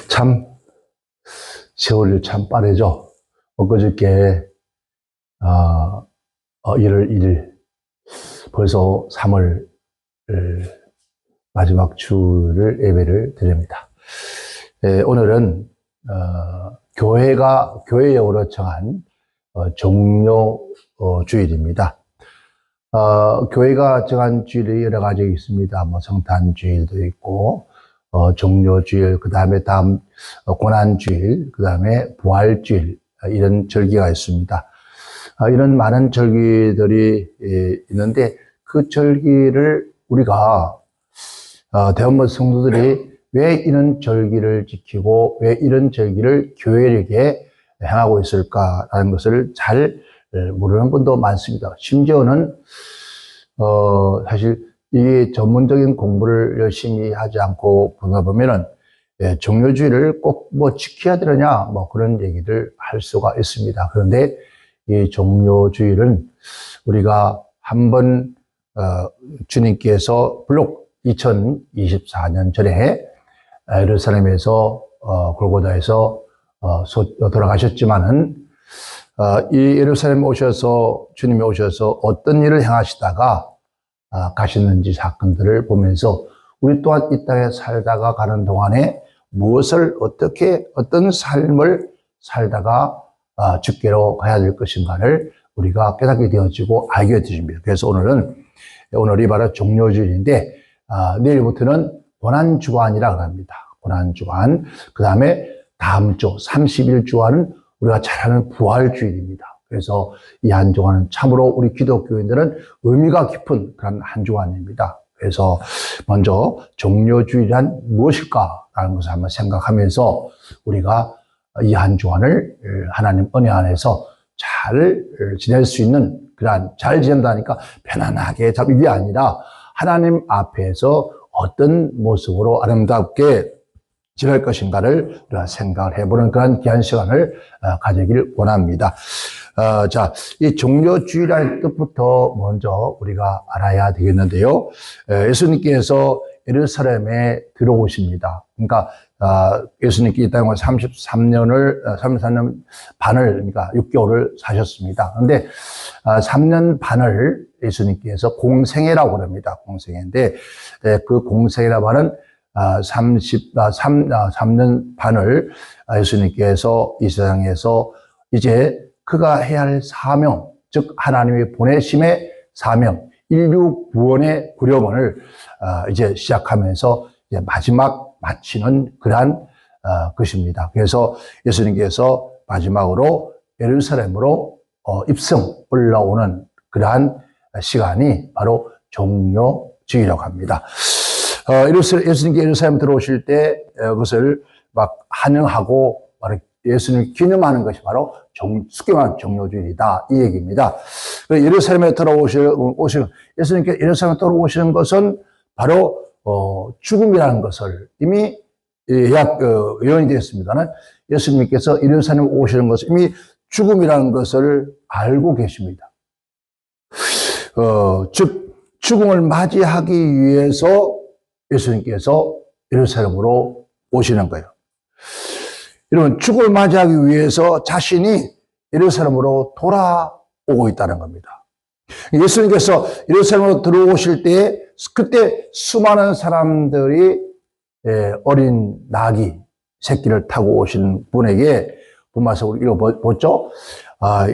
참, 세월이 참 빠르죠. 엊그저께, 1월 1일, 벌써 3월 마지막 주를 예배를 드립니다. 오늘은, 교회용으로 정한, 종료, 주일입니다. 교회가 정한 주일이 여러 가지 있습니다. 성탄주일도 있고, 종료주일, 그 다음에 고난주일, 그 다음에 부활주일, 이런 절기가 있습니다. 이런 많은 절기들이 있는데, 그 절기를 우리가, 대원문 성도들이 왜 이런 절기를 지키고, 왜 이런 절기를 교회에게 행하고 있을까라는 것을 잘 모르는 분도 많습니다. 심지어는, 사실, 이 전문적인 공부를 열심히 하지 않고 보다 보면은, 종료주일을 꼭 지켜야 되느냐, 그런 얘기를 할 수가 있습니다. 그런데 이 종료주일은 우리가 한번, 주님께서, 물론 2024년 전에 예루살렘에서, 골고다에서, 돌아가셨지만은, 이 예루살렘 주님이 오셔서 어떤 일을 행하시다가, 가셨는지 사건들을 보면서 우리 또한 이 땅에 살다가 가는 동안에 어떤 삶을 살다가 죽게로 가야 될 것인가를 우리가 깨닫게 되어지고 알게 되십니다. 그래서 오늘이 바로 종료주일인데, 내일부터는 고난주간이라고 합니다. 고난주간. 그 다음에 다음 주 30일 주간은 우리가 잘 아는 부활주일입니다. 그래서 이 한 주간은 참으로 우리 기독교인들은 의미가 깊은 그런 한 주간입니다. 그래서 먼저 종료주일이란 무엇일까라는 것을 한번 생각하면서 우리가 이 한 주간을 하나님 은혜 안에서 잘 지낼 수 있는, 잘 지낸다니까 편안하게 이게 아니라 하나님 앞에서 어떤 모습으로 아름답게 지낼 것인가를 우리가 생각을 해보는 그런 귀한 시간을 가지길 원합니다. 자, 이 종료주일이라는 뜻부터 먼저 우리가 알아야 되겠는데요. 예수님께서 예루살렘에 들어오십니다. 그러니까, 예수님께 이 땅에 33년 반을, 그러니까 6개월을 사셨습니다. 그런데, 3년 반을 예수님께서 공생애라고 합니다. 공생애인데, 그 공생애라고 하는 3년 반을 예수님께서 이 세상에서 이제 그가 해야 할 사명, 즉 하나님의 보내심의 사명, 인류 구원의 구령을 이제 시작하면서 이제 마지막 마치는 그러한 것입니다. 그래서 예수님께서 마지막으로 예루살렘으로 입성 올라오는 그러한 시간이 바로 종료주일이라고 합니다. 예수님께 예루살렘 들어오실 때 그것을 막 환영하고 예수님을 기념하는 것이 바로 수경한 종료주일이다, 이 얘기입니다. 예루살렘에 예수님께 예루살렘에 들어오시는 것은 바로 죽음이라는 것을 이미 예언이 되었습니다는 예수님께서 예루살렘에 오시는 것은 이미 죽음이라는 것을 알고 계십니다. 즉 죽음을 맞이하기 위해서 예수님께서 예루살렘으로 오시는 거예요. 여러분, 죽음을 맞이하기 위해서 자신이 예루살렘으로 돌아오고 있다는 겁니다. 예수님께서 예루살렘으로 들어오실 때, 그때 수많은 사람들이 어린 나귀, 새끼를 타고 오신 분에게 본말씀 우리 읽어보죠.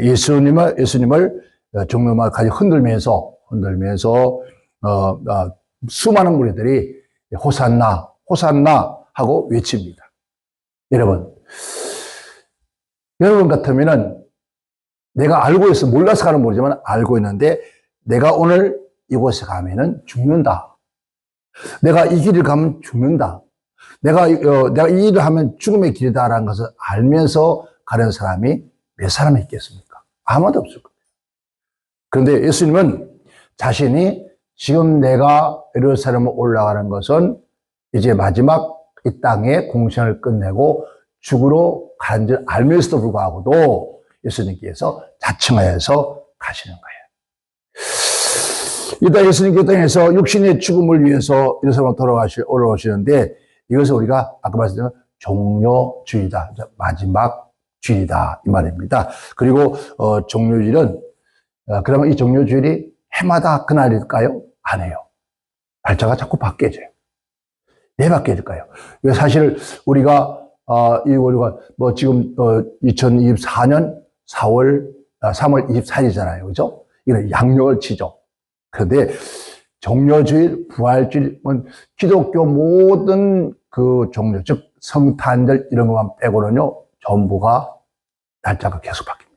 예수님을 종료말까지 흔들면서, 수많은 무리들이 호산나, 호산나 하고 외칩니다. 여러분 같으면은 내가 알고 있어, 몰라서 가는 모르지만 알고 있는데 내가 오늘 이곳에 가면은 죽는다. 내가 이 길을 가면 죽는다. 내가 이 일을 하면 죽음의 길이다라는 것을 알면서 가는 사람이 몇 사람이 있겠습니까? 아무도 없을 겁니다. 그런데 예수님은 자신이 지금 내가 예루살렘으로 올라가는 것은 이제 마지막 이 땅의 공생을 끝내고 죽으러 가는 줄 알면서도 불구하고도 예수님께서 자청하여서 가시는 거예요. 이따 예수님께 땅에서 육신의 죽음을 위해서 이런 올라오시는데 이것을 우리가 아까 말씀드린 종료주의다. 마지막 주일이다. 이 말입니다. 그리고, 종료주일은, 그러면 이 종료주일이 해마다 그날일까요? 아니에요. 날짜가 자꾸 바뀌어져요. 왜 바뀌어질까요? 왜 사실 우리가 지금 2024년 3월 24일이잖아요. 그죠? 이건 양력을 치죠. 그런데 종료주일, 부활주일은 기독교 모든 그 종료, 즉 성탄절 이런 것만 빼고는요, 전부가 날짜가 계속 바뀝니다.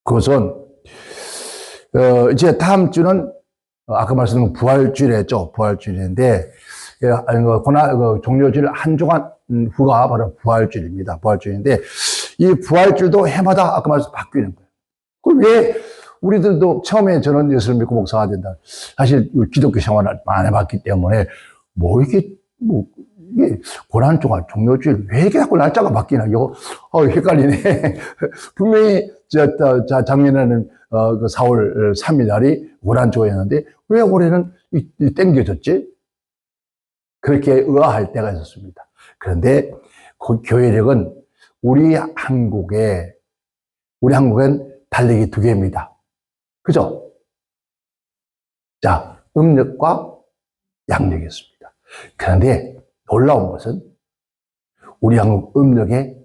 그것은 이제 다음 주는 아까 말씀드린 부활주일이었죠. 부활주일인데 종료주일 한 주간 후가 바로 부활주일입니다. 부활주일인데 이 부활주일도 해마다 아까 말씀 바뀌는 거예요. 그럼 왜 우리들도 처음에 저는 예수를 믿고 목사가 된다. 사실 기독교 생활을 많이 해봤기 때문에 이게 고난주간 종료주일 왜 이렇게 자꾸 날짜가 바뀌나 이거 헷갈리네. 분명히 작년에는 그 4월 3일 날이 고난주였는데 왜 올해는 땡겨졌지? 그렇게 의아할 때가 있었습니다. 그런데 그 교회력은 우리 한국엔 달리기 두 개입니다. 그죠? 자, 음력과 양력이 있습니다. 그런데 놀라운 것은 우리 한국 음력에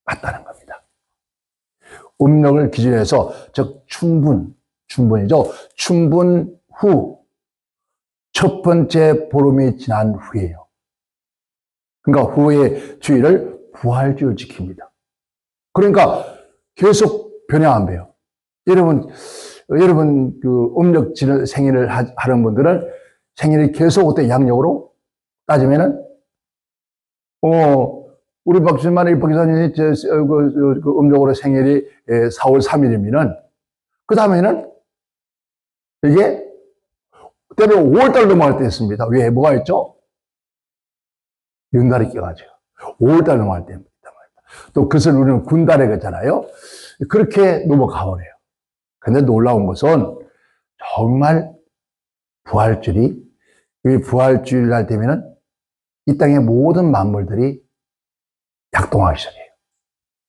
맞다는 겁니다. 음력을 기준으로 해서 즉 춘분이죠. 춘분 후 첫 번째 보름이 지난 후예요. 그러니까 후의 주일을 부활주일 지킵니다. 그러니까 계속 변형 안 돼요. 여러분 그 음력 생일을 하는 분들은 생일이 계속 어때 양력으로 따지면은 우리 박준만의 박사님이 그 음력으로 생일이 4월 3일이면은 그 다음에는 이게 때로 5월달 넘어갈 때 있습니다. 왜? 뭐가 있죠? 윤달이 껴가지고 5월달 넘어갈 때 있단 말입니다. 또 그것을 우리는 군달에 가잖아요. 그렇게 넘어가버려요. 근데 놀라운 것은 정말 부활주일이 부활주일 날 되면은 이 땅의 모든 만물들이 약동하기 시작해요.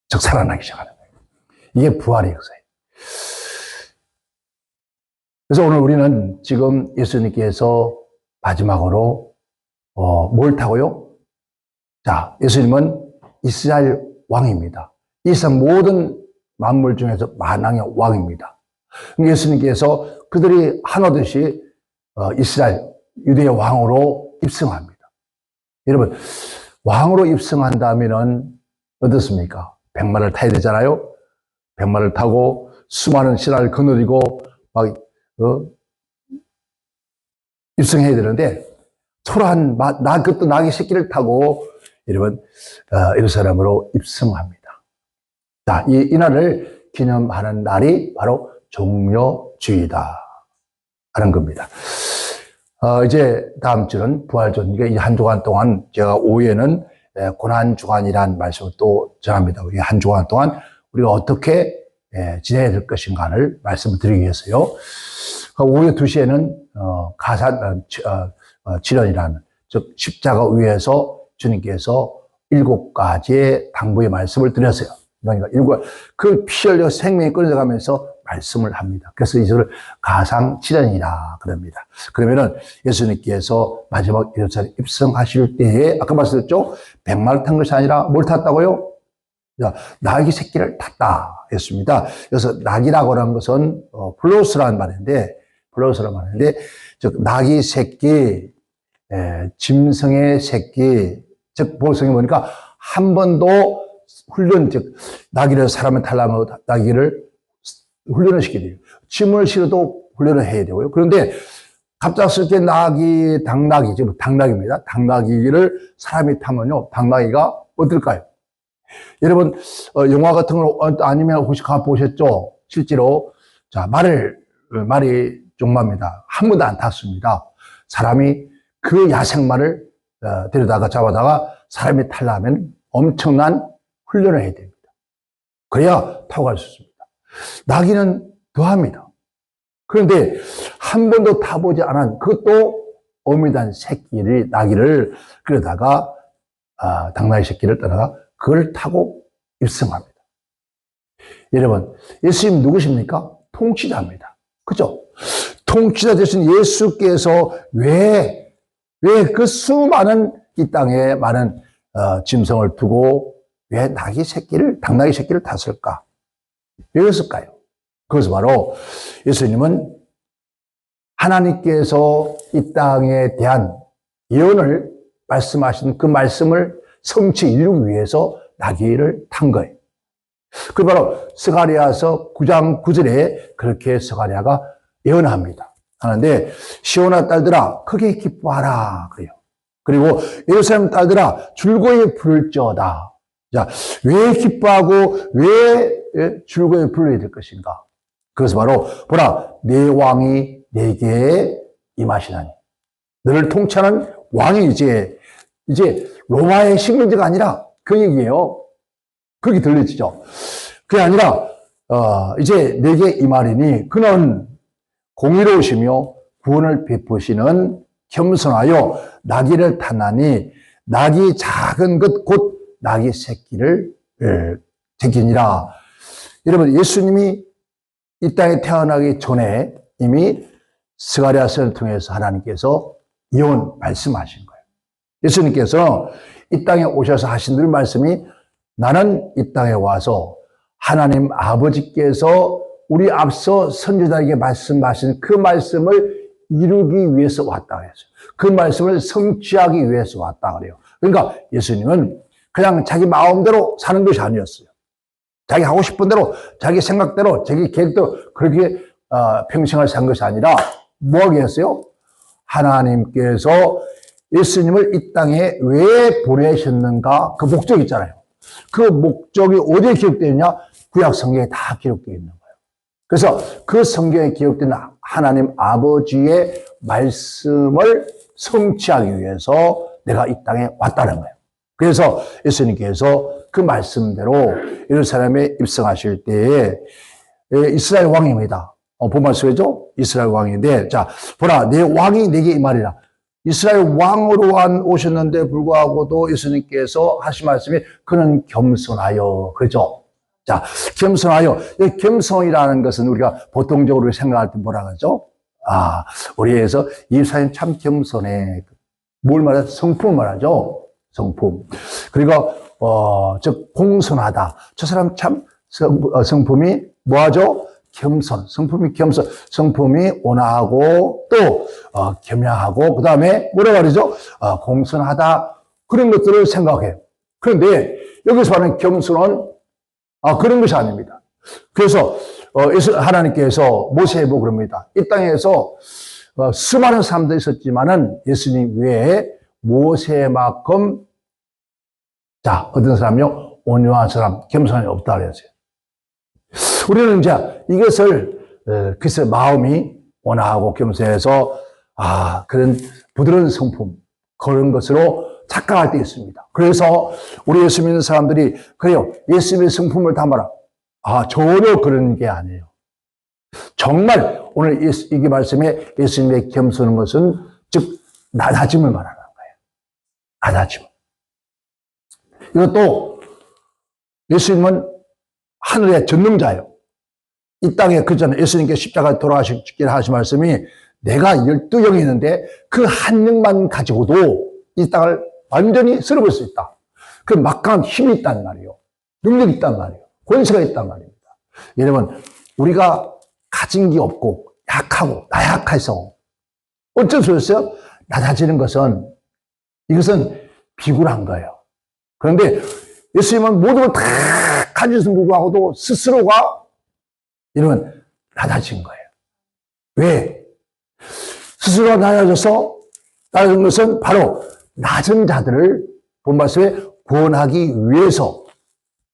즉 살아나기 시작하는 거예요. 이게 부활의 역사예요. 그래서 오늘 우리는 지금 예수님께서 마지막으로 뭘 타고요? 자, 예수님은 이스라엘 왕입니다. 이 세상 모든 만물 중에서 만왕의 왕입니다. 예수님께서 그들이 한오듯이 이스라엘 유대의 왕으로 입성합니다. 여러분, 왕으로 입성한다면은 어떻습니까? 백마를 타야 되잖아요. 백마를 타고 수많은 신하를 거느리고 막 입성해야 되는데 초라한 그것도 나귀 새끼를 타고 여러분 이런 사람으로 입성합니다. 자, 이 날을 기념하는 날이 바로 종료주의다 하는 겁니다. 이제 다음 주는 부활절. 이 한 주간 동안 제가 오후에는 고난주간이라는 말씀을 또 전합니다. 이 한 주간 동안 우리가 어떻게 지내야 될 것인가를 말씀을 드리기 위해서요. 오후 2시에는 가산 질언이라는 즉 십자가 위에서 주님께서 7가지의 당부의 말씀을 드렸어요. 그러니까 그 피 흘려 생명이 끊어져가면서 말씀을 합니다. 그래서 이것을 가상칠언이라 그럽니다. 그러면은 예수님께서 마지막 예루살렘 입성하실 때에 아까 말씀드렸죠? 백마를 탄 것이 아니라 뭘 탔다고요? 나귀 새끼를 탔다 했습니다. 그래서 나귀라고 하는 것은 플로스라는 말인데 즉 나귀 새끼, 짐승의 새끼, 즉 볼성이 뭐니까 한 번도 훈련, 즉 나귀를 사람을 타려면 나귀를 훈련을 시켜야 돼요. 짐을 실어도 훈련을 해야 되고요. 그런데 갑작스럽게 당나귀, 지금 당나귀입니다. 당나귀를 사람이 타면요, 당나귀가 어떨까요? 여러분, 영화 같은 걸 아니면 혹시 가보셨죠? 실제로. 자, 말이 종마입니다. 한 번도 안 탔습니다. 사람이 그 야생말을 데려다가 잡아다가 사람이 타려면 엄청난 훈련을 해야 됩니다. 그래야 타고 갈 수 있습니다. 나귀는 더합니다. 그런데 한 번도 타보지 않은 그것도 어미단 나귀를 그러다가 당나귀 새끼를 떠나가 그걸 타고 입성합니다. 여러분, 예수님 누구십니까? 통치자입니다. 그죠? 통치자 되신 예수께서 왜 그 수많은 이 땅에 많은 짐승을 두고 왜 당나귀 새끼를 탔을까? 왜 그랬을까요? 그것은 바로 예수님은 하나님께서 이 땅에 대한 예언을 말씀하신 그 말씀을 성취 이루기 위해서 나귀를 탄 거예요. 그 바로 스가랴서 9장 9절에 그렇게 스가랴가 예언합니다. 하는데 시온아 딸들아 크게 기뻐하라 그래요. 그리고 예루살렘 딸들아 줄거이 부를지어다. 자, 왜 기뻐하고 왜 줄거이 불러야 될 것인가? 그것은 바로 보라 내 왕이 내게 임하시나니 너를 통치하는 왕이 이제 로마의 식민지가 아니라 그 얘기예요. 그렇게 들리시죠? 그게 아니라 이제 내게 임하리니 그는 공의로우시며 구원을 베푸시는 겸손하여 나귀를 타나니 나귀 작은 것 곧 나귀 새끼를 새끼니라. 여러분 예수님이 이 땅에 태어나기 전에 이미 스가랴서를 통해서 하나님께서 예언 말씀하신 거예요. 예수님께서 이 땅에 오셔서 하신 늘 말씀이 나는 이 땅에 와서 하나님 아버지께서 우리 앞서 선지자에게 말씀하신 그 말씀을 이루기 위해서 왔다 그랬어요. 그 말씀을 성취하기 위해서 왔다 그래요. 그러니까 예수님은 그냥 자기 마음대로 사는 것이 아니었어요. 자기 하고 싶은 대로, 자기 생각대로, 자기 계획대로 그렇게 평생을 산 것이 아니라 뭐 하겠어요? 하나님께서 예수님을 이 땅에 왜 보내셨는가? 그 목적이 있잖아요. 그 목적이 어디에 기록되어 있냐? 구약 성경에 다 기록되어 있는 거예요. 그래서 그 성경에 기록된 하나님 아버지의 말씀을 성취하기 위해서 내가 이 땅에 왔다는 거예요. 그래서 예수님께서 그 말씀대로 예루살렘에 입성하실 때에 이스라엘 왕입니다. 본말 쓰죠? 이스라엘 왕인데, 자, 보라, 내 왕이 내게 임하리라. 이스라엘 왕으로 오셨는데 불구하고도 예수님께서 하신 말씀이 그는 겸손하여, 그렇죠? 자, 겸손하여. 이 겸손이라는 것은 우리가 보통적으로 생각할 때 뭐라 그러죠? 우리에서 이 집사님 참 겸손해. 뭘 말하죠? 성품을 말하죠? 성품. 그리고, 즉, 공손하다. 저 사람 참 성품이 뭐하죠? 겸손. 성품이 겸손. 성품이 온화하고 또, 겸양하고, 그 다음에 뭐라 그러죠? 공손하다. 그런 것들을 생각해요. 그런데 여기서 말하는 겸손은 그런 것이 아닙니다. 그래서 하나님께서 모세에 보고 그럽니다. 이 땅에서 수많은 사람들이 있었지만은 예수님 외에 모세만큼 어떤 사람요? 온유한 사람, 겸손이 없다 그랬어요. 우리는 이제 이것을 그래서 마음이 온화하고 겸손해서 그런 부드러운 성품 그런 것으로 착각할 때 있습니다. 그래서 우리 예수 믿는 사람들이 그래요. 예수님의 성품을 담아라. 전혀 그런 게 아니에요. 정말 오늘 이게 말씀에 예수님의 겸손한 것은 즉 낮아짐을 말하는 거예요. 낮아짐. 이것도 예수님은 하늘의 전능자예요. 이 땅에 그 전에 예수님께 십자가에 돌아가시길 하신 말씀이 내가 12영이 있는데 그 한 영만 가지고도 이 땅을 완전히 쓸어볼 수 있다. 그 막강한 힘이 있단 말이에요. 능력이 있단 말이에요. 권세가 있단 말입니다. 여러분, 우리가 가진 게 없고 약하고 나약해서 어쩔 수 없어요? 낮아지는 것은 이것은 비굴한 거예요. 그런데 예수님은 모든 걸 다 가지고서 불구하고도 스스로가 이러면 낮아진 거예요. 왜? 스스로가 낮아진 것은 바로 낮은 자들을 본 말씀에 구원하기 위해서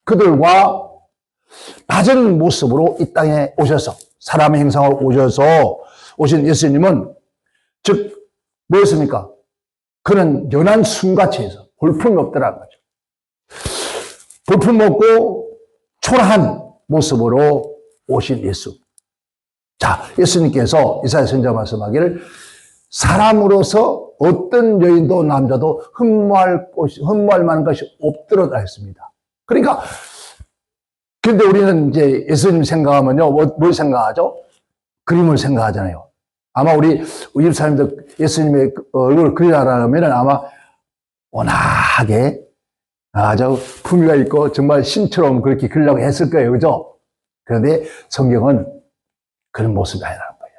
그들과 낮은 모습으로 이 땅에 오셔서 사람의 형상으로 오신 예수님은 즉 뭐였습니까? 그는 연한 숨같이해서 볼품이 없더라는 거죠. 볼품 없고 초라한 모습으로 오신 예수. 자, 예수님께서 이사야 선지자 말씀하기를 사람으로서 어떤 여인도 남자도 흠모할 만한 것이 없도록 했습니다. 그러니까, 근데 우리는 이제 예수님 생각하면요, 뭘 생각하죠? 그림을 생각하잖아요. 아마 우리 집사님들 예수님의 얼굴을 그리라면 아마 워낙하게 아주 품위가 있고 정말 신처럼 그렇게 그리려고 했을 거예요. 그죠? 그런데 성경은 그런 모습이 아니라는 거예요.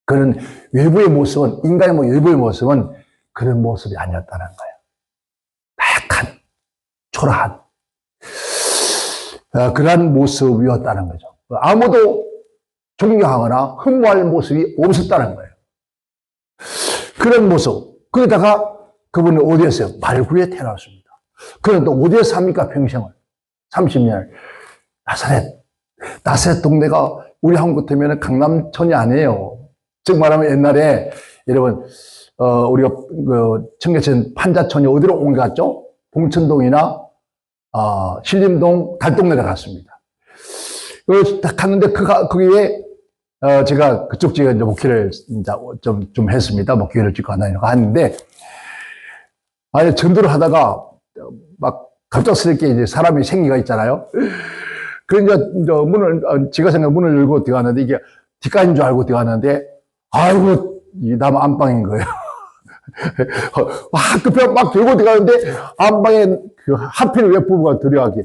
그런 외부의 모습은, 인간의 외부의 모습은 그런 모습이 아니었다는 거예요. 나약한, 초라한, 그러한 모습이었다는 거죠. 아무도 존경하거나 흠모할 모습이 없었다는 거예요. 그런 모습. 그러다가 그분은 어디였어요? 말구에 태어났습니다. 그는 또 어디에 삽니까? 평생을. 30년을. 나사렛 동네가 우리 한국 같으면 강남촌이 아니에요. 즉 말하면 옛날에 여러분 우리가 청계천 판자촌이 어디로 옮겨갔죠? 봉천동이나 신림동 달동네에 갔습니다. 갔는데 거기에 제가 그쪽 지역에 이제 목회를 좀 했습니다. 목회를 찍고 하는데 아니 전도를 하다가 막 갑작스럽게 이제 사람이 생기가 있잖아요. 그러니까 제가 생각 문을 열고 들어갔는데 이게 뒷간인 줄 알고 들어갔는데 아이고 이 남 안방인 거예요. 와 급해 막 들고 들어가는데 안방에 그 하필 외부부가 들어가게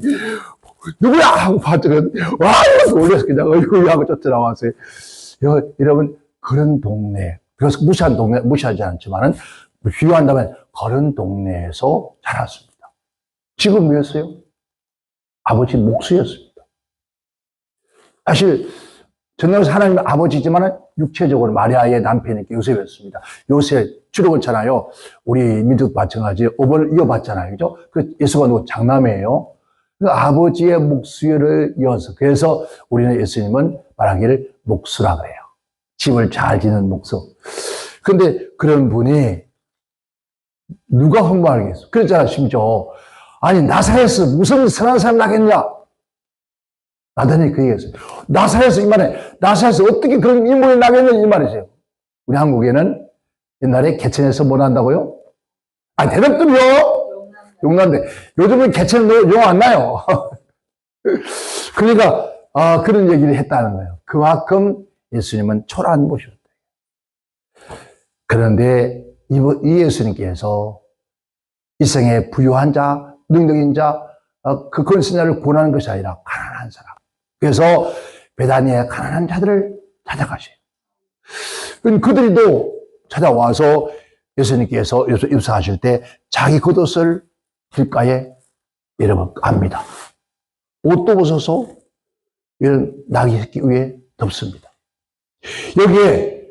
누구야 하고 봤더니 와 놀라서 그냥 어이구 하고 쫓아나왔어요. 여러분 그런 동네 그래서 무시하지 않지만은 비유한다면 그런 동네에서 자랐습니다. 지금 뭐였어요? 아버지 목수였습니다. 사실 전능하신 하나님의 아버지지만 육체적으로 마리아의 남편이 요셉이었습니다. 요셉 출애굽했잖아요. 우리 민족도 마찬가지 업을 이어받잖아요. 그죠? 그 예수가 누구 장남이에요. 그 아버지의 목수를 이어서 그래서 우리는 예수님은 말하기를 목수라 그래요. 집을 잘 지는 목수. 근데 그런 분이 누가 흠모하겠어? 그랬잖아 심지어. 아니 나사렛에서 무슨 선한 사람 나겠냐? 나단이 그 얘기했어요. 나사렛에서 이 말에 나사렛에서 어떻게 그런 인물이 나겠냐 이 말이세요. 우리 한국에는 옛날에 개천에서 뭐 난다고요? 아 대답들이요. 용난데 요즘은 개천도 용 안 나요. 그러니까 그런 얘기를 했다는 거예요. 그만큼 예수님은 초라한 모습이었다. 그런데 이 예수님께서 이생에 부유한 자, 능력인 자, 그 권세자를 구원하는 것이 아니라 가난한 사람. 그래서 베다니에 가난한 자들을 찾아가셔요. 그들도 찾아와서 예수님께서 입사하실 때 자기 겉옷을 길가에 여러분 갑니다. 옷도 벗어서 이런 나귀 새끼 위에 덮습니다. 여기에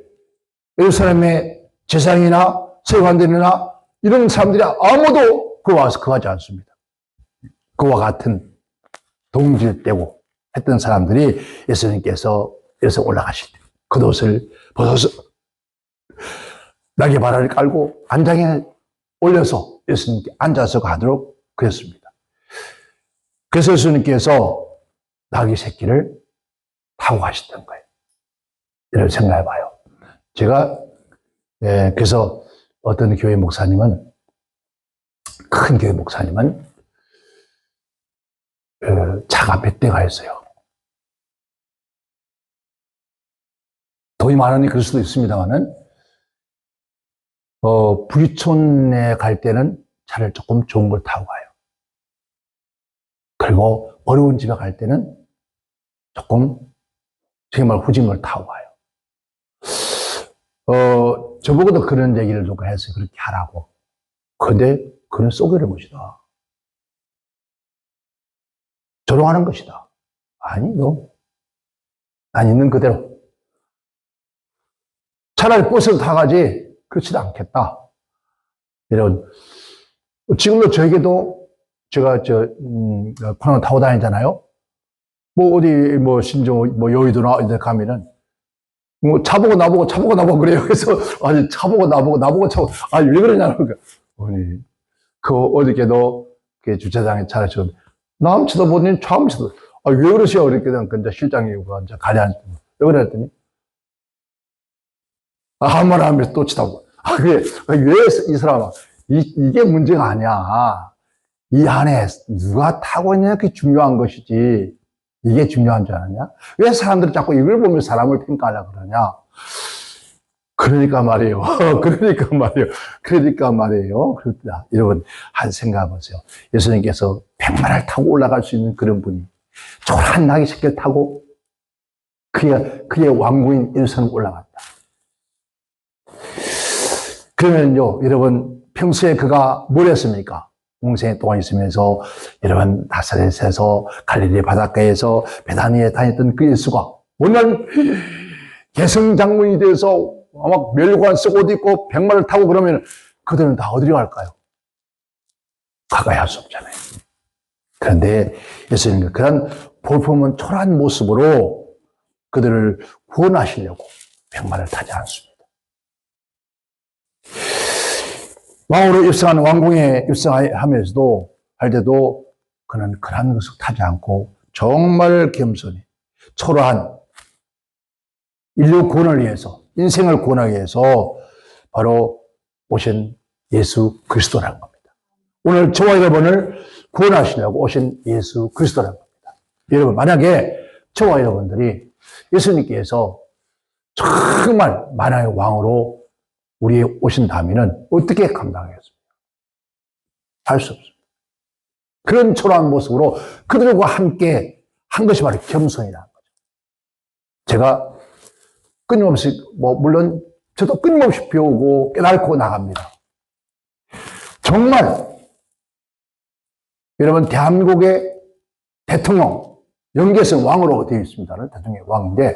예루살렘의 제사장이나 세관들이나 이런 사람들이 아무도 그와 와서 거하지 않습니다. 그와 같은 동지를 떼고 했던 사람들이 예수님께서 여기서 올라가실 때 겉옷을 벗어서 낙의 바라를 깔고 안장에 올려서 예수님께 앉아서 가도록 그랬습니다. 그래서 예수님께서 낙의 새끼를 타고 가셨던 거예요. 이런 생각해 봐요. 제가 그래서 어떤 교회 목사님은 큰 교회 목사님은 차가 몇 대가 있어요. 돈이 많으니 그럴 수도 있습니다만은 부유촌에 갈 때는 차를 조금 좋은 걸 타고 가요. 그리고 어려운 집에 갈 때는 조금 정말 후진 걸 타고 가요. 저보고도 그런 얘기를 누가 했어요. 그렇게 하라고. 그런데 그는 쏘개를 것이다. 조롱하는 것이다. 아니, 난 있는 그대로. 차라리 버스를 타가지, 그렇지도 않겠다. 이런. 지금도 저에게도 제가 코로나 타고 다니잖아요. 뭐 어디, 신종, 여의도나 이제 가면은, 차보고 나보고 그래요. 그래서, 아니, 차보고 나보고 차보고, 아니, 왜 그러냐고. 아니, 어저께도 주차장에 차를 치고, 남 쳐다보니 처음 쳐다보. 왜 그러시오? 이렇게 이제 실장이 이제 가려앉고. 왜 그랬더니, 아무 말 안 하면서 또 치다고. 그래. 왜 이 사람아, 이게 문제가 아니야. 이 안에 누가 타고 있느냐, 그게 중요한 것이지. 이게 중요한 줄 아느냐? 왜 사람들이 자꾸 이걸 보면 사람을 평가하려고 그러냐? 그러니까 말이에요. 그러니까 말이에요. 그렇다. 여러분, 한 생각해 보세요. 예수님께서 백마를 타고 올라갈 수 있는 그런 분이 초라한 나귀 새끼를 타고 그의 왕궁인 예루살렘 올라갔다. 그러면요, 여러분, 평소에 그가 뭘 했습니까? 공생에 동안 있으면서 여러분 나사렛에서 갈릴리 바닷가에서 베다니에 다녔던 그 예수가 오늘 개성장군이 돼서 막 멸관 쓰고 옷 입고 백마를 타고 그러면 그들은 다 어디로 갈까요? 가까이 할 수 없잖아요. 그런데 예수님은 그런 볼품은 초라한 모습으로 그들을 구원하시려고 백마를 타지 않습니다. 왕으로 입성한 왕궁에 입성하면서도 할 때도 그는 그런 것을 타지 않고 정말 겸손히 초라한 인류 구원을 위해서 인생을 구원하기 위해서 바로 오신 예수 그리스도라는 겁니다. 오늘 저와 여러분을 구원하시려고 오신 예수 그리스도라는 겁니다. 여러분 만약에 저와 여러분들이 예수님께서 정말 만왕의 왕으로 우리에 오신다면 어떻게 감당하겠습니까? 할 수 없습니다. 그런 초라한 모습으로 그들과 함께 한 것이 바로 겸손이라는 거죠. 제가 끊임없이 물론 저도 끊임없이 배우고 깨닫고 나갑니다. 정말 여러분 대한민국의 대통령 영계성 왕으로 되어 있습니다는 대통령의 왕인데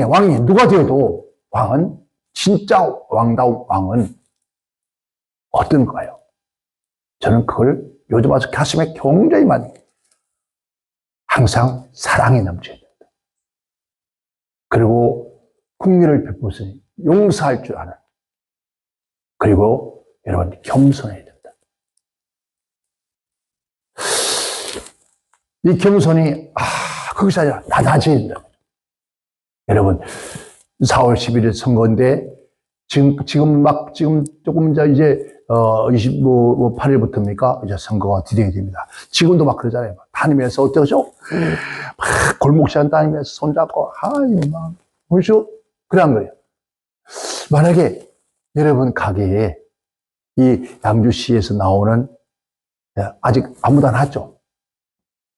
왕이 누가 되어도 왕은 진짜 왕다운 왕은 어떤가요? 저는 그걸 요즘 와서 가슴에 굉장히 많이 항상 사랑이 넘쳐야 된다. 그리고 국민을 베푸시니 용서할 줄 아는 그리고 여러분 겸손해야 된다. 이 겸손이 거기서 아니라 낮아져야 된다. 여러분 4월 11일 선거인데, 지금 조금 이제, 28일부터입니까? 이제 선거가 진행이 됩니다. 지금도 막 그러잖아요. 다니면서 어떠죠? 막 골목시장 다니면서 손잡고, 뭐죠? 그런 거예요. 만약에 여러분 가게에 이 양주시에서 나오는, 아직 아무도 안 왔죠?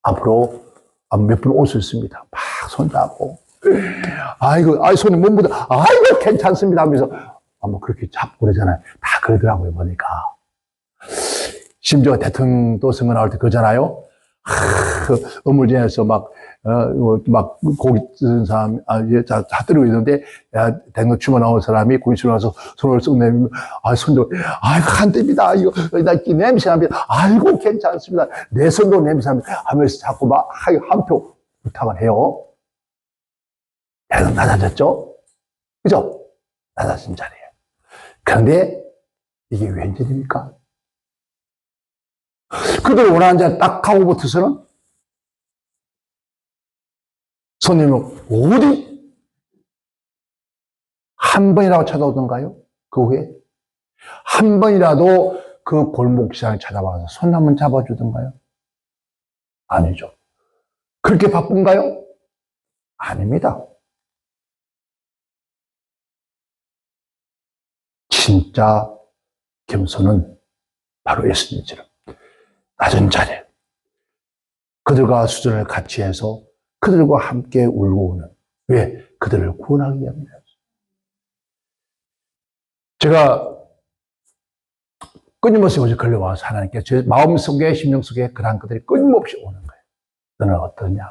앞으로 몇 분 올 수 있습니다. 막 손잡고, 손님 못 묻어. 괜찮습니다. 하면서, 그렇게 잡고 그러잖아요. 다 그러더라고요, 보니까. 심지어 대통령도 선거 나올 때 그러잖아요. 어물전에서 고기 쓰는 사람, 다 뜨고 있는데, 대통령 주문 나온 사람이 고기 주문 와서 손을 쓱 내밀면, 손도, 한때입니다. 나 냄새 납니다. 괜찮습니다. 내 손도 냄새 납니다. 하면서 자꾸 한 표 부탁을 해요. 낮아졌죠? 그죠? 낮아진 자리예요. 그런데 이게 웬일입니까? 그들 원하는 자리 딱 하고 붙어서는 손님은 어디 한 번이라도 찾아오던가요? 그 후에 한 번이라도 그 골목시장에 찾아와서 손 한번 잡아주던가요? 아니죠. 그렇게 바쁜가요? 아닙니다. 진짜 겸손은 바로 예수님처럼 낮은 자리에 그들과 수준을 같이 해서 그들과 함께 울고 오는, 왜? 그들을 구원하기 위함이다. 제가 끊임없이 어제 걸려와서 하나님께 제 마음속에 심령 속에 그러한 그들이 끊임없이 오는 거예요. 너는 어떠냐?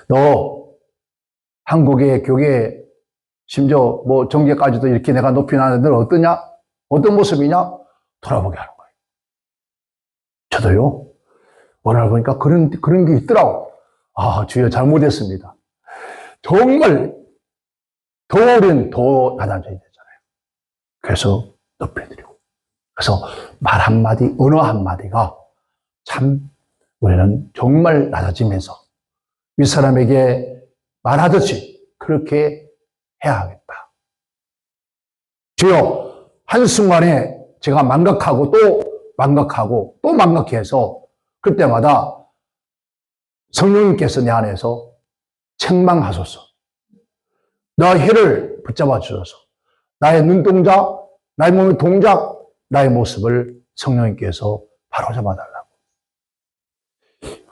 너 한국의 교회 심지어 정계까지도 이렇게 내가 높이나는데 너는 어떠냐? 어떤 모습이냐? 돌아보게 하는 거예요. 저도요, 오늘 보니까 그런 게 있더라고. 주여 잘못했습니다. 정말 더 우리는 더 낮아져야 되잖아요. 그래서 높여드리고. 그래서 말 한마디, 언어 한마디가 참 우리는 정말 낮아지면서 윗사람에게 말하듯이 그렇게 해야 하겠다. 주여, 한순간에 제가 망각하고 또 망각하고 또 망각해서 그때마다 성령님께서 내 안에서 책망하소서. 나의 혀를 붙잡아 주소서. 나의 눈동자, 나의 몸의 동작, 나의 모습을 성령님께서 바로잡아 달라고.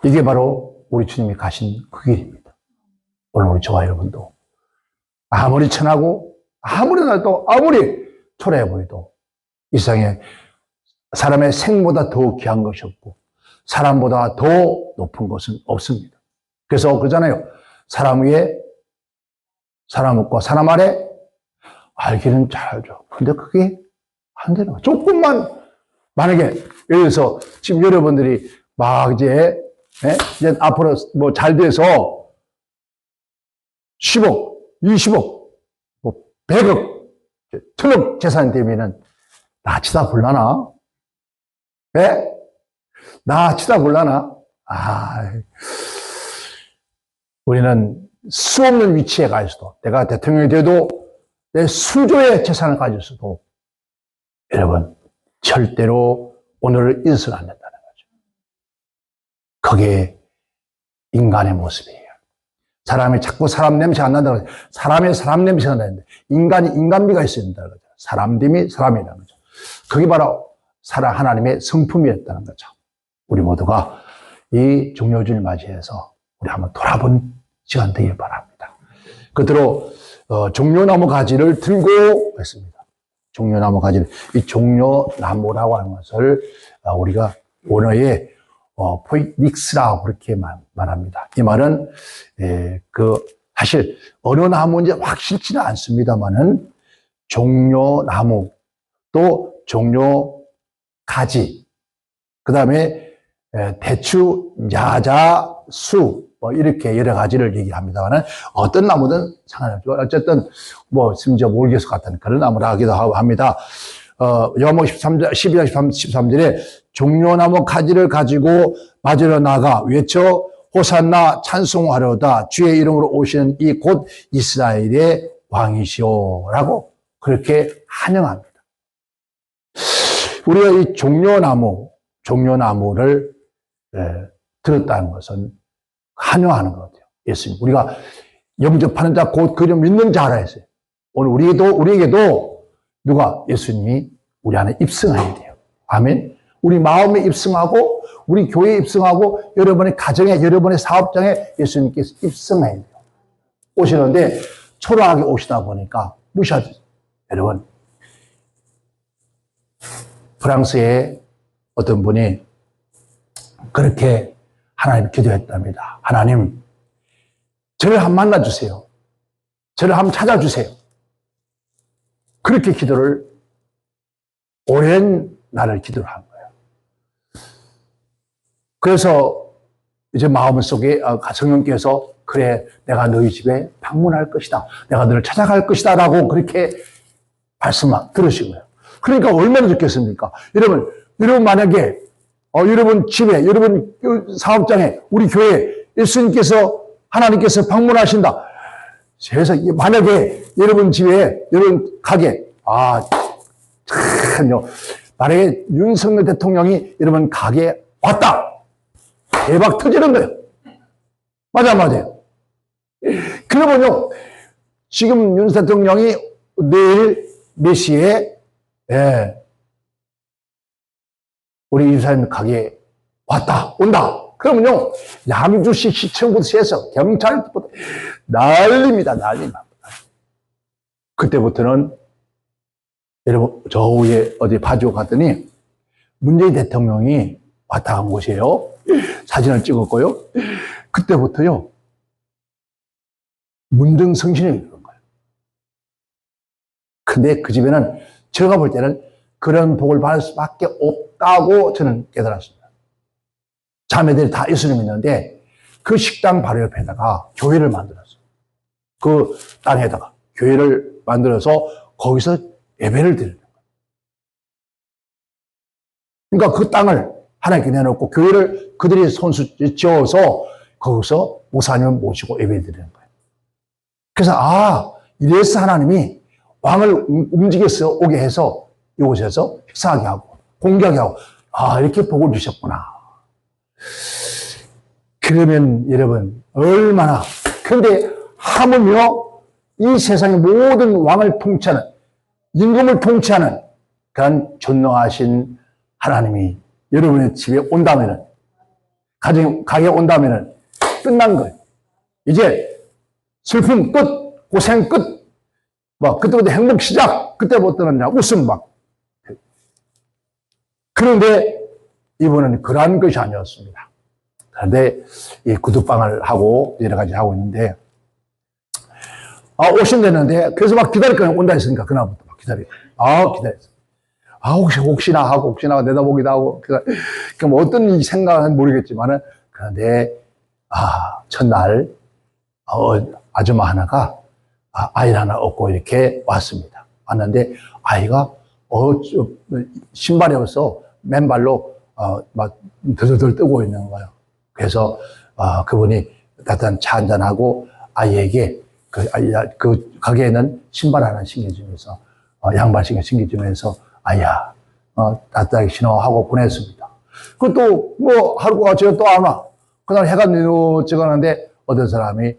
이게 바로 우리 주님이 가신 그 길입니다. 오늘 우리 저와 여러분도 아무리 천하고 아무리 날도 아무리 초라해 보여도 이 세상에 사람의 생보다 더 귀한 것이 없고 사람보다 더 높은 것은 없습니다. 그래서 그러잖아요. 사람 위에 사람 없고 사람 아래 알기는 잘 알죠. 근데 그게 안 되는 거예요. 조금만 만약에 예를 들어서 지금 여러분들이 막 이제 앞으로 뭐 잘 돼서 10억, 20억, 뭐 100억, 1000억 재산이 되면은 나 치다 굴라나? 예? 나 치다 굴라나? 우리는 수 없는 위치에 가 있어도, 내가 대통령이 돼도, 내 수조의 재산을 가질 수도, 여러분, 절대로 오늘을 잊어서는 안 된다는 거죠. 그게 인간의 모습이에요. 사람이 자꾸 사람 냄새가 안 난다고 하죠. 사람의 사람 냄새가 나는데, 인간이 인간미가 있어야 된다는 거죠. 사람됨이 사람이라는 거죠. 그게 바로 하나님의 성품이었다는 거죠. 우리 모두가 이 종려주를 맞이해서 우리 한번 돌아본 시간 되길 바랍니다. 끝으로 종려나무 가지를 들고 했습니다. 종려나무 가지를, 이 종려나무라고 하는 것을 우리가 원어에 포이닉스라고 그렇게 말합니다. 이 말은 사실 어느 나무인지 확실치는 않습니다만은 종려나무 또 종려가지, 그 다음에 대추, 야자, 수, 뭐 이렇게 여러 가지를 얘기합니다만은 어떤 나무든 상관없죠. 어쨌든 뭐 심지어 몰개수 같은 그런 나무라 하기도 합니다. 요한복음 12장 13절에 종려나무 가지를 가지고 맞으러 나가 외쳐 호산나 찬송하려다 주의 이름으로 오시는 이 곧 이스라엘의 왕이시오라고 그렇게 환영합니다. 우리가 이 종려나무를 들었다는 것은 환영하는 것 같아요. 예수님. 우리가 영접하는 자, 곧 그를 믿는 자라 했어요. 오늘 우리에게도 누가 예수님이 우리 안에 입성해야 돼요. 아멘. 우리 마음에 입성하고, 우리 교회에 입성하고, 여러분의 가정에, 여러분의 사업장에 예수님께서 입성해야 돼요. 오시는데, 초라하게 오시다 보니까 무시하죠. 여러분, 프랑스에 어떤 분이 그렇게 하나님 기도했답니다. 하나님, 저를 한번 만나주세요. 저를 한번 찾아주세요. 그렇게 기도를, 오랜 날을 기도를 한 거예요. 그래서 이제 마음속에 성령께서 그래, 내가 너희 집에 방문할 것이다. 내가 너를 찾아갈 것이다. 라고 그렇게 말씀 들으신 거예요. 그러니까 얼마나 좋겠습니까? 여러분 만약에 여러분 집에, 여러분 사업장에, 우리 교회에 예수님께서, 하나님께서 방문하신다. 그래서 만약에 여러분 집에, 여러분 가게, 참요. 만약에 윤석열 대통령이 여러분 가게에 왔다. 대박 터지는 거예요. 맞아요. 그러면요, 지금 윤 대통령이 내일 몇 시에, 우리 유사님 가게에 온다. 그러면요, 양주시 시청부터 시에서 경찰부터 난립니다. 그때부터는 여러분, 저 위에 어디 봐주고 갔더니 문재인 대통령이 왔다 간 곳이에요. 사진을 찍었고요. 그때부터요, 문정성신이 이런 거예요. 근데 그 집에는 제가 볼 때는 그런 복을 받을 수밖에 없다고 저는 깨달았습니다. 자매들이 다 예수님 믿는데 그 식당 바로 옆에다가 교회를 만들었어요. 그 땅에다가 교회를 만들어서 거기서 예배를 드리는 거예요. 그러니까 그 땅을 하나님께 내놓고 교회를 그들이 손수 지어서 거기서 목사님을 모시고 예배 드리는 거예요. 그래서 이래서 하나님이 왕을 움직여서 오게 해서 이곳에서 식사하게 하고 공격하게 하고 이렇게 복을 주셨구나. 그러면 여러분 얼마나, 근데 하물며 이 세상의 모든 왕을 통치하는, 임금을 통치하는 그런 전능하신 하나님이 여러분의 집에 온다면은, 가게 온다면은 끝난 거예요. 이제 슬픔 끝, 고생 끝, 그때부터 행복 시작, 그때부터는 웃음 막. 그런데 이분은 그러한 것이 아니었습니다. 그런데 이 구두방을 하고 여러 가지 하고 있는데, 오신다는데, 그래서 막 기다릴거예요. 온다 했으니까, 그날부터 막 기다리고. 기다렸어. 혹시나 하고, 내다보기도 하고, 그럼 어떤 생각은 모르겠지만은, 그런데, 첫날, 아줌마 하나가, 아이를 하나 얻고 이렇게 왔습니다. 왔는데, 아이가, 신발이 없어 맨발로, 막, 들들 뜨고 있는 거예요. 그래서, 그분이 따뜻한 차 한잔하고, 아이에게, 그 가게에는 신발 하나 신겨주면서, 양발 신겨주면서, 아이야, 따뜻하게 신어하고 보냈습니다. 그것도, 하루가 지나 또 안 와. 그날 해가 찍었는데, 어떤 사람이,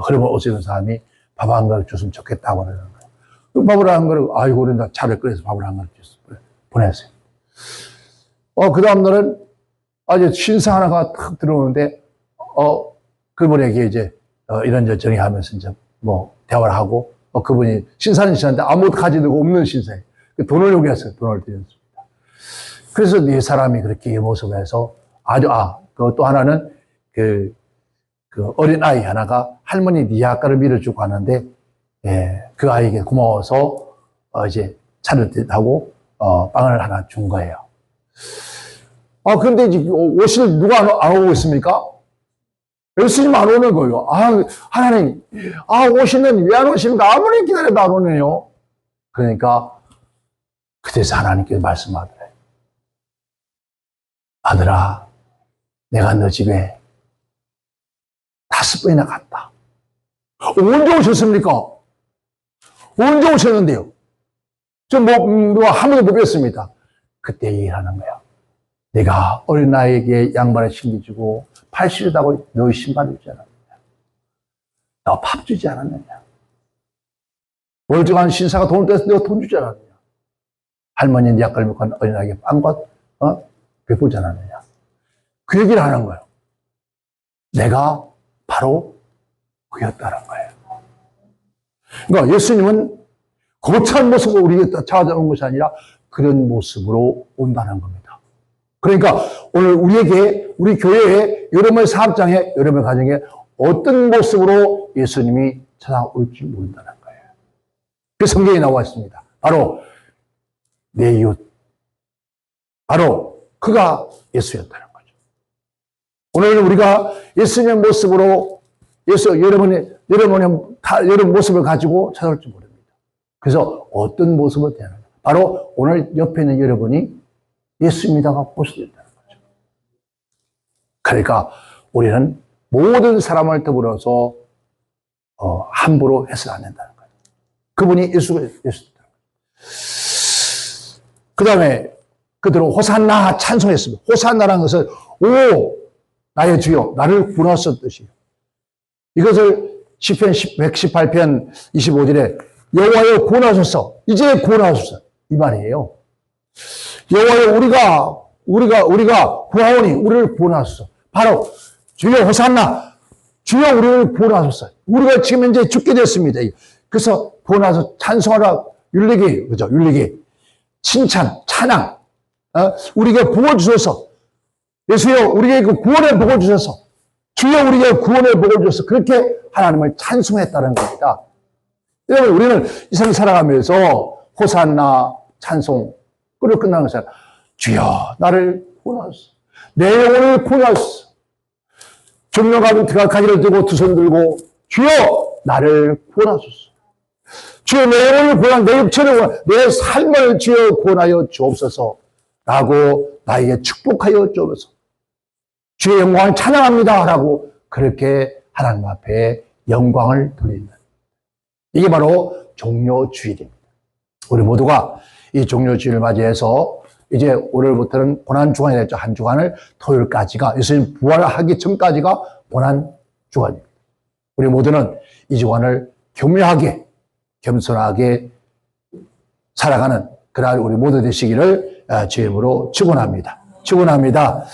흐름을 오시는 사람이 밥 한 그릇 줬으면 좋겠다고 그러는 거예요. 그 밥을 한 그릇, 그런다. 차를 끓여서 밥을 한 그릇 줬어요. 보냈어요. 그 다음날은 아주 신사 하나가 탁 들어오는데, 그분에게 이제, 이런저런 정의하면서 이제 대화를 하고, 그분이 신사는 신사인데 아무것도 가지고 없는 신사예요. 돈을 요구했어요. 돈을 드렸습니다. 그래서 네 사람이 그렇게 이 모습에서 또 하나는 그 어린 아이 하나가 할머니 네 아까를 밀어주고 하는데, 그 아이에게 고마워서, 이제 차를 타고, 빵을 하나 준 거예요. 그런데 이제 오실 누가 안 오고 있습니까? 예수님 안 오는 거예요. 하나님, 오시는 왜 안 오십니까? 아무리 기다려도 안 오네요. 그러니까, 그때서 하나님께서 말씀하더래요. 아들아, 내가 너 집에 5번이나 갔다. 언제 오셨습니까? 언제 오셨는데요? 한 번도 못 뵀습니다. 그때 얘기하는 거야. 내가 어린아이에게 양말을 신겨주고 팔 시르다고 너희 신발 주지 않았느냐? 너 밥 주지 않았느냐? 멀쩡한 신사가 돈을 떼서 내가 돈 주지 않았느냐? 할머니 네 약을 먹고 어린아이에게 빵과 베풀지 않았느냐? 그 얘기를 하는 거예요. 내가 바로 그였다는 거예요. 그러니까 예수님은 거창한 모습으로 우리에게 찾아오는 것이 아니라 그런 모습으로 온다는 겁니다. 그러니까 오늘 우리 교회에, 여러분의 사업장에, 여러분의 가정에 어떤 모습으로 예수님이 찾아올지 모른다는 거예요. 그 성경에 나와 있습니다. 바로 내 이웃, 바로 그가 예수였다는 거죠. 오늘 우리가 예수님의 모습으로 여러분 모습을 가지고 찾아올지 모릅니다. 그래서 어떤 모습을 대하는가? 바로 오늘 옆에 있는 여러분이 예수입니다가 볼 수도 있다는 거죠. 그러니까 우리는 모든 사람을 더불어서 함부로 해서는 안 된다는 거예요. 그분이 예수다. 그 다음에 그대로 호산나 찬송했습니다. 호산나라는 것은 나의 주여 나를 구원하셨던 뜻이에요. 이것을 시편 118편 25절에 여호와여 구원하소서, 이제 구원하소서 이 말이에요. 여호와여 우리가 구하오니 우리를 구원하소서. 바로 주여 호산나, 주여 우리를 구원하소서. 우리가 지금 현재 죽게 됐습니다. 그래서 구원하소서 찬송하라, 율리기, 그죠? 율리기, 칭찬, 찬양, 우리에게 복을 주소서. 예수여 우리에게 그 구원의 복을 주소서. 주여 우리에게 구원의 복을 주소서. 그렇게 하나님을 찬송했다는 겁니다. 여러분, 우리는 이 세상 살아가면서 호산나 찬송 끄로 끝나는 것은 주여 나를 구원하소서, 내 영혼을 구원하소서. 종려가면 가기를 들고 두 손 들고 주여 나를 구원하소서. 주여 내 영혼을 구원하소서. 내 육체를 구원하소서. 내 삶을 주여 구원하여 주옵소서 라고 나에게 축복하여 주옵소서. 주의 영광을 찬양합니다 라고 그렇게 하나님 앞에 영광을 돌리는 이게 바로 종료주일입니다. 우리 모두가 이 종료주일을 맞이해서 이제 월요일부터는 고난주간이 됐죠. 한 주간을 토요일까지가, 예수님 부활하기 전까지가 고난주간입니다. 우리 모두는 이 주간을 교묘하게, 겸손하게 살아가는 그날 우리 모두 되시기를 주임으로 축원합니다. 축원합니다.